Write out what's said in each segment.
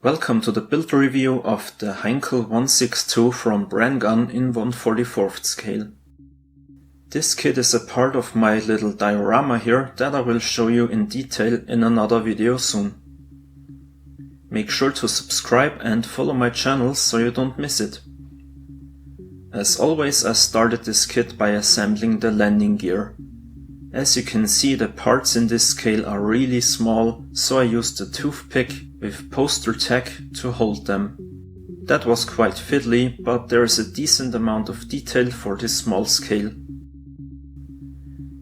Welcome to the build review of the Heinkel 162 from Brengun in 1/44 scale. This kit is a part of my little diorama here that I will show you in detail in another video soon. Make sure to subscribe and follow my channel so you don't miss it. As always, I started this kit by assembling the landing gear. As you can see, the parts in this scale are really small, so I used a toothpick with poster tack to hold them. That was quite fiddly, but there is a decent amount of detail for this small scale.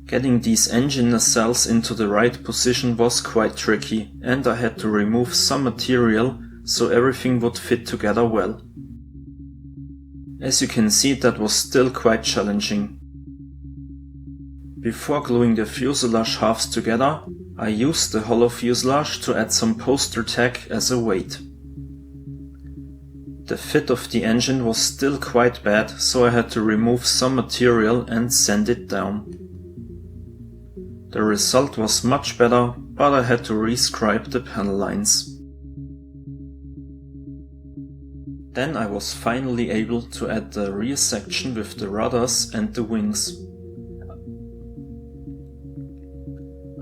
Getting these engine nacelles into the right position was quite tricky, and I had to remove some material so everything would fit together well. As you can see, that was still quite challenging. Before gluing the fuselage halves together, I used the hollow fuselage to add some poster tack as a weight. The fit of the engine was still quite bad, so I had to remove some material and sand it down. The result was much better, but I had to rescribe the panel lines. Then I was finally able to add the rear section with the rudders and the wings.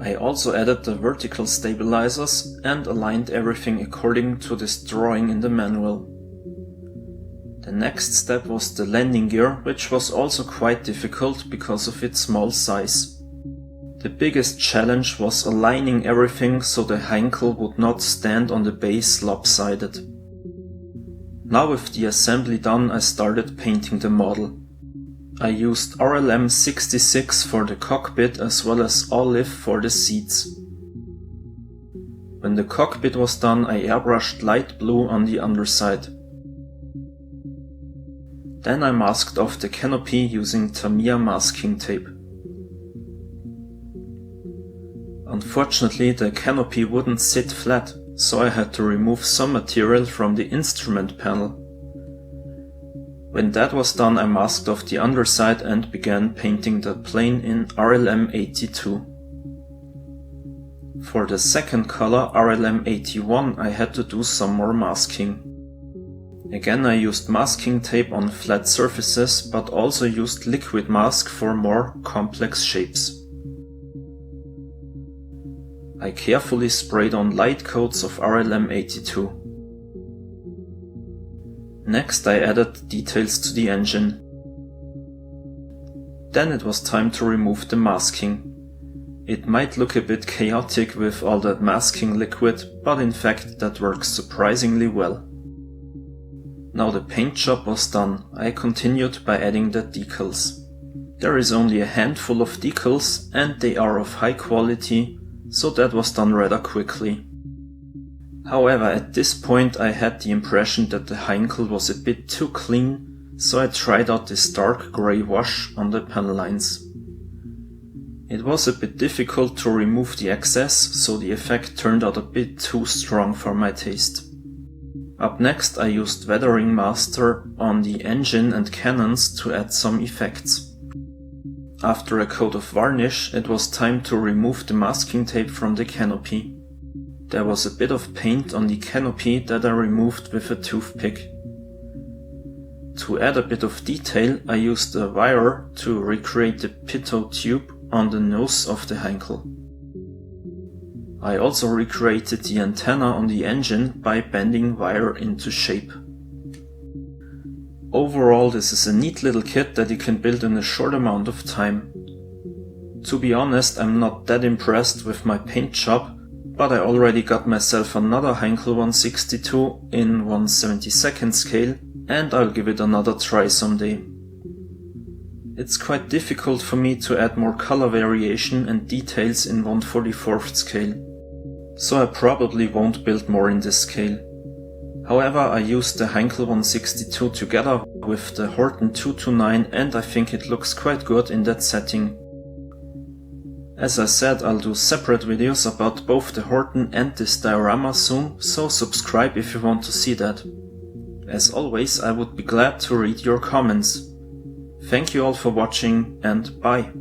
I also added the vertical stabilizers and aligned everything according to this drawing in the manual. The next step was the landing gear, which was also quite difficult because of its small size. The biggest challenge was aligning everything so the heinkel would not stand on the base lopsided. Now with the assembly done, I started painting the model. I used RLM 66 for the cockpit as well as olive for the seats. When the cockpit was done, I airbrushed light blue on the underside. Then I masked off the canopy using Tamiya masking tape. Unfortunately, the canopy wouldn't sit flat, so I had to remove some material from the instrument panel. When that was done, I masked off the underside and began painting the plane in RLM 82. For the second color, RLM 81, I had to do some more masking. Again, I used masking tape on flat surfaces, but also used liquid mask for more complex shapes. I carefully sprayed on light coats of RLM 82. Next I added details to the engine. Then it was time to remove the masking. It might look a bit chaotic with all that masking liquid, but in fact that works surprisingly well. Now the paint job was done, I continued by adding the decals. There is only a handful of decals and they are of high quality, so that was done rather quickly. However, at this point I had the impression that the heinkel was a bit too clean, so I tried out this dark grey wash on the panel lines. It was a bit difficult to remove the excess, so the effect turned out a bit too strong for my taste. Up next I used Weathering Master on the engine and cannons to add some effects. After a coat of varnish, it was time to remove the masking tape from the canopy. There was a bit of paint on the canopy that I removed with a toothpick. To add a bit of detail, I used a wire to recreate the pitot tube on the nose of the heinkel. I also recreated the antenna on the engine by bending wire into shape. Overall, this is a neat little kit that you can build in a short amount of time. To be honest, I'm not that impressed with my paint job, but I already got myself another Heinkel 162 in 1/72 scale, and I'll give it another try someday. It's quite difficult for me to add more color variation and details in 1/44 scale, so I probably won't build more in this scale. However, I used the Heinkel 162 together with the Horten 229 and I think it looks quite good in that setting. As I said, I'll do separate videos about both the Horten and this diorama soon, so subscribe if you want to see that. As always, I would be glad to read your comments. Thank you all for watching and bye.